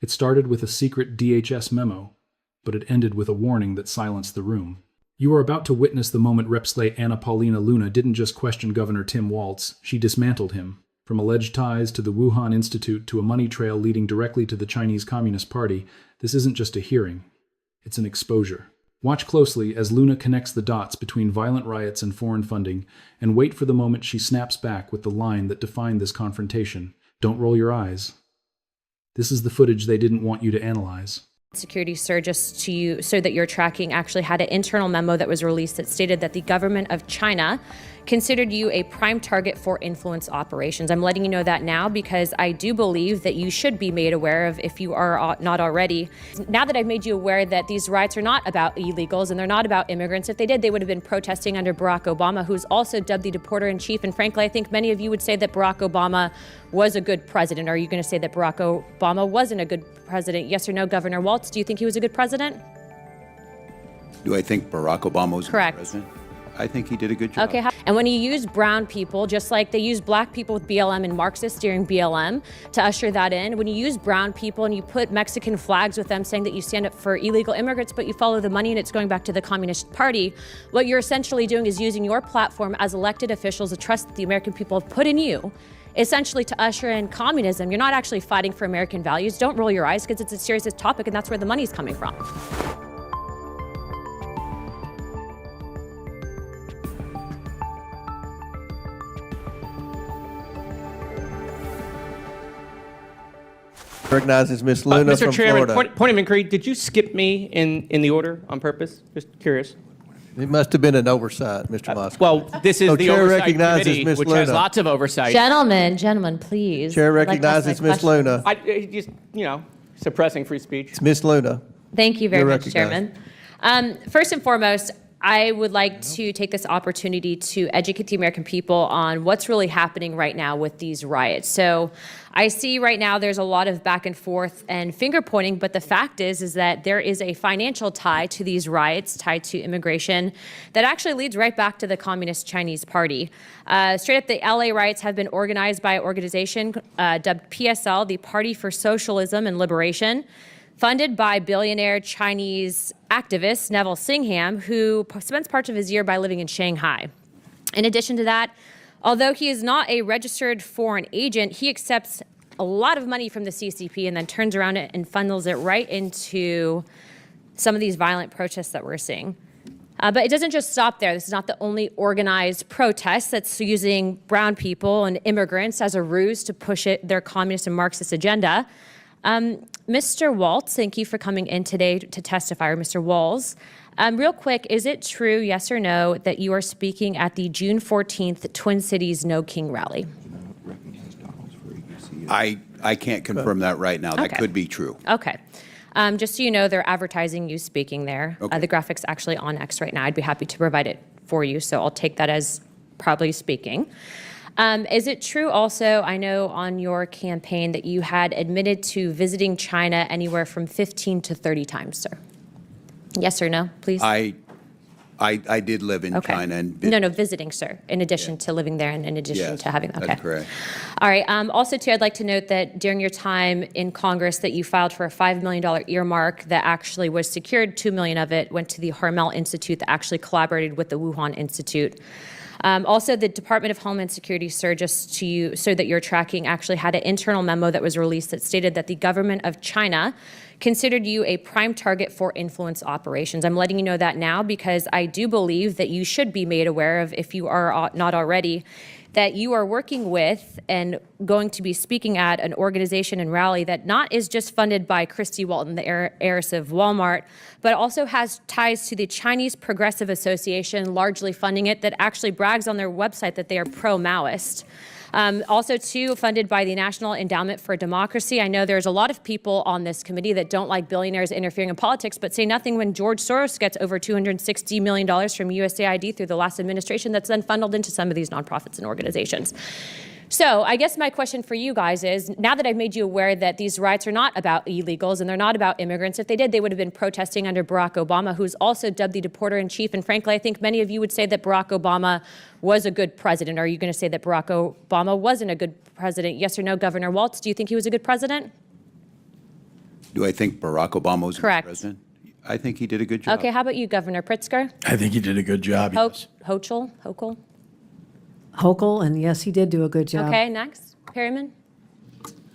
It started with a secret DHS memo, but it ended with a warning that silenced the room. You are about to witness the moment Repslate Anna Paulina Luna didn't just question Governor Tim Walz, she dismantled him. From alleged ties to the Wuhan Institute to a money trail leading directly to the Chinese Communist Party, this isn't just a hearing. It's an exposure. Watch closely as Luna connects the dots between violent riots and foreign funding, and wait for the moment she snaps back with the line that defined this confrontation. Don't roll your eyes. This is the footage they didn't want you to analyze. Security surges to you so that you're tracking actually had an internal memo that was released that stated that the government of China considered you a prime target for influence operations. I'm letting you know that now because I do believe that you should be made aware of if you are not already. Now that I've made you aware that these riots are not about illegals and they're not about immigrants. If they did, they would have been protesting under Barack Obama, who's also dubbed the deporter-in-chief. And frankly, I think many of you would say that Barack Obama was a good president. Are you going to say that Barack Obama wasn't a good president? Yes or no, Governor Walz? Do you think he was a good president? Do I think Barack Obama was a good president? I think he did a good job. Okay, and when you use brown people, just like they use black people with BLM and Marxist during BLM to usher that in, when you use brown people and you put Mexican flags with them saying that you stand up for illegal immigrants, but you follow the money and it's going back to the Communist Party, what you're essentially doing is using your platform as elected officials, the trust that the American people have put in you, essentially to usher in communism. You're not actually fighting for American values. Don't roll your eyes because it's a serious topic and that's where the money's coming from. Recognizes Ms. Luna Mr. from Chairman, Florida. point of inquiry. Did you skip me in the order on purpose? Just curious. It must have been an oversight, Mr. Moskowitz. Well, this is the Chair oversight recognizes committee, Ms. which has Luna. lots of oversight. Gentlemen, please. Chair recognizes Ms. Luna. Just, suppressing free speech. It's Ms. Luna. Thank you very You're much, recognized. Chairman. First and foremost, I would like to take this opportunity to educate the American people on what's really happening right now with these riots. So I see right now there's a lot of back and forth and finger pointing, but the fact is that there is a financial tie to these riots, tied to immigration, that actually leads right back to the Communist Chinese Party. Straight up, the LA riots have been organized by an organization dubbed PSL, the Party for Socialism and Liberation, funded by billionaire Chinese activist Neville Singham, who spends part of his year by living in Shanghai. In addition to that, although he is not a registered foreign agent, he accepts a lot of money from the CCP and then turns around and funnels it right into some of these violent protests that we're seeing. But it doesn't just stop there. This is not the only organized protest that's using brown people and immigrants as a ruse to push their communist and Marxist agenda. Mr. Walz, thank you for coming in today to testify, or Mr. Walz. Real quick, is it true, yes or no, that you are speaking at the June 14th Twin Cities No King rally? I can't confirm that right now. That could be true. Okay. Just so you know, they're advertising you speaking there. Okay. The graphic's actually on X right now. I'd be happy to provide it for you, so I'll take that as probably speaking. Is it true also, I know on your campaign that you had admitted to visiting China anywhere from 15 to 30 times, sir? Yes or no, please? I did live in China. And No, visiting, sir, in addition to living there and in addition to having, that's correct. All right, also too, I'd like to note that during your time in Congress that you filed for a $5 million earmark that actually was secured. $2 million of it went to the Harmel Institute that actually collaborated with the Wuhan Institute. Also, the Department of Homeland Security, sir, just to you, so that you're tracking, actually had an internal memo that was released that stated that the government of China considered you a prime target for influence operations. I'm letting you know that now because I do believe that you should be made aware of, if you are not already, that you are working with and going to be speaking at an organization and rally that not is just funded by Christy Walton, the heiress of Walmart, but also has ties to the Chinese Progressive Association, largely funding it, that actually brags on their website that they are pro-Maoist. Also, too, funded by the National Endowment for Democracy. I know there's a lot of people on this committee that don't like billionaires interfering in politics, but say nothing when George Soros gets over $260 million from USAID through the last administration that's then funneled into some of these nonprofits and organizations. So I guess my question for you guys is, now that I've made you aware that these riots are not about illegals and they're not about immigrants, if they did, they would have been protesting under Barack Obama, who's also dubbed the deporter-in-chief. And frankly, I think many of you would say that Barack Obama was a good president. Are you going to say that Barack Obama wasn't a good president? Yes or no, Governor Walz? Do you think he was a good president? Do I think Barack Obama was Correct. president? I think he did a good job. Okay, how about you, Governor Pritzker? I think he did a good job, yes. Hochul? Hochul, and yes, he did do a good job. Okay, next. Perryman?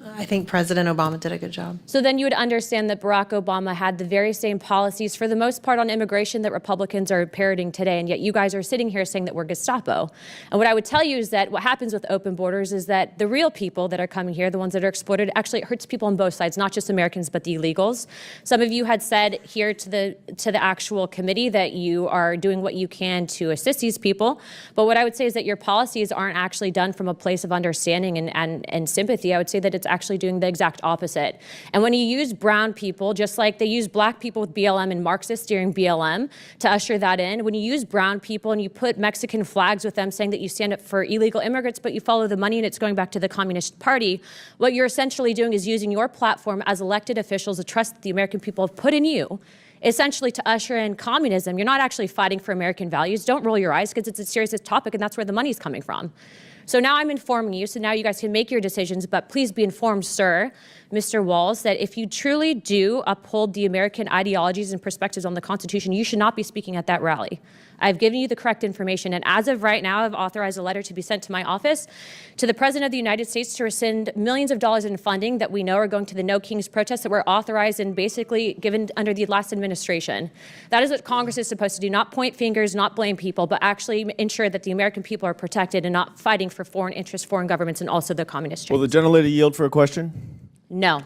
I think President Obama did a good job. So then you would understand that Barack Obama had the very same policies, for the most part, on immigration that Republicans are parroting today, and yet you guys are sitting here saying that we're Gestapo. And what I would tell you is that what happens with open borders is that the real people that are coming here, the ones that are exploited, actually it hurts people on both sides, not just Americans, but the illegals. Some of you had said here to the actual committee that you are doing what you can to assist these people. But what I would say is that your policies aren't actually done from a place of understanding and sympathy. I would say that it's actually doing the exact opposite. And when you use brown people, just like they use black people with BLM and Marxist during BLM to usher that in, when you use brown people and you put Mexican flags with them saying that you stand up for illegal immigrants, but you follow the money and it's going back to the Communist Party, what you're essentially doing is using your platform as elected officials, the trust that the American people have put in you, essentially to usher in communism. You're not actually fighting for American values. Don't roll your eyes, because it's a serious topic and that's where the money's coming from. So now I'm informing you, so now you guys can make your decisions, but please be informed, sir, Mr. Walz, that if you truly do uphold the American ideologies and perspectives on the Constitution, you should not be speaking at that rally. I've given you the correct information, and as of right now, I've authorized a letter to be sent to my office to the President of the United States to rescind millions of dollars in funding that we know are going to the No Kings protests that were authorized and basically given under the last administration. That is what Congress is supposed to do, not point fingers, not blame people, but actually ensure that the American people are protected and not fighting for foreign interests, foreign governments, and also the communist Will the dreams. gentlelady yield for a question? No.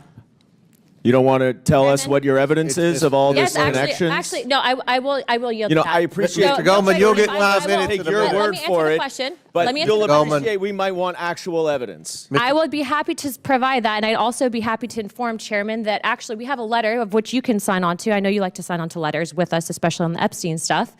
You don't want to tell us Chairman? what your evidence is of all Yes, this connections? actually, no, I will yield You know, to that. I appreciate Mr. Goldman, you'll get 5 minutes take in a your minute. Let word me answer for the it, question. but Let me answer you'll the question. appreciate we might want actual evidence. I would be happy to provide that, and I'd also be happy to inform Chairman that actually we have a letter of which you can sign on to. I know you like to sign on to letters with us, especially on the Epstein stuff.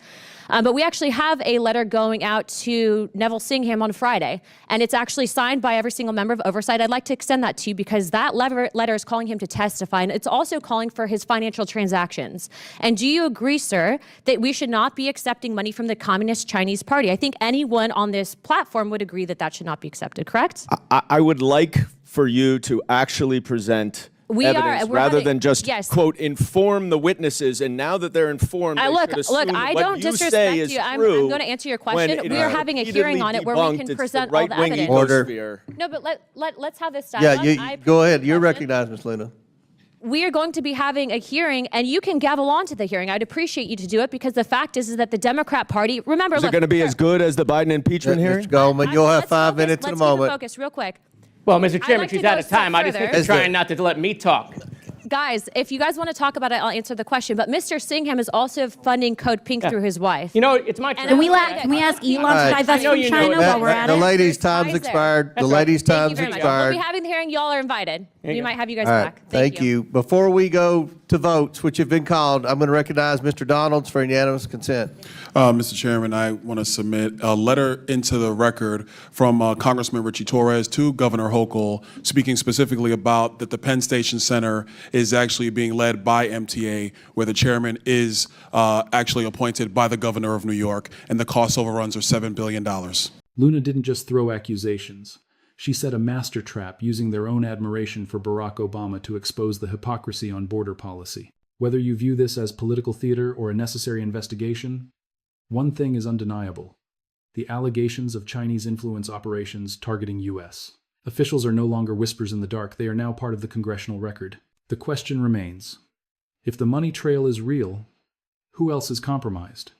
But we actually have a letter going out to Neville Singham on Friday, and it's actually signed by every single member of Oversight. I'd like to extend that to you because that letter is calling him to testify, and it's also calling for his financial transactions. And do you agree, sir, that we should not be accepting money from the Communist Chinese Party? I think anyone on this platform would agree that that should not be accepted, correct? I would like for you to actually present evidence rather than just, quote, inform the witnesses. And now that they're informed, they should assume that I what don't you disrespect say is you. I'm true going to answer your question. when it We are is having a repeatedly hearing on it where we debunked. can It's present the all the right-wing evidence. ecosphere. No, but let's have this Yeah, dialogue. go ahead. You're recognized, Ms. Luna. We are going to be having a hearing, and you can gavel on to the hearing. I'd appreciate you to do it because the fact is that the Democrat Party, remember, Is it going to be as good as the Biden impeachment hearing? Mr. Goldman, you'll have Let's 5 focus- minutes in a let's keep it moment. focused real quick. Well, Mr. Chairman, like to she's go out of a step time. I just think further. you're trying not to let me talk. Guys, if you guys want to talk about it, I'll answer the question. But Mr. Singham is also funding Code Pink through his wife. You know, it's my turn. And Can we ask Elon right. to divest I know from you know China it. while we're at The it? lady's time's Ties there. expired. The That's right. lady's Thank you time's very much. expired. We'll be having the hearing. Y'all are invited. you We go. might have you guys All right, back. thank you. Before we go to votes, which have been called, I'm going to recognize Mr. Donalds for unanimous consent. Mr. Chairman, I want to submit a letter into the record from Congressman Richie Torres to Governor Hochul, speaking specifically about that the Penn Station Center is actually being led by MTA, where the chairman is actually appointed by the governor of New York, and the cost overruns are $7 billion. Luna didn't just throw accusations. She set a master trap using their own admiration for Barack Obama to expose the hypocrisy on border policy. Whether you view this as political theater or a necessary investigation, one thing is undeniable: the allegations of Chinese influence operations targeting U.S. Officials are no longer whispers in the dark, they are now part of the congressional record. The question remains: if the money trail is real, who else is compromised?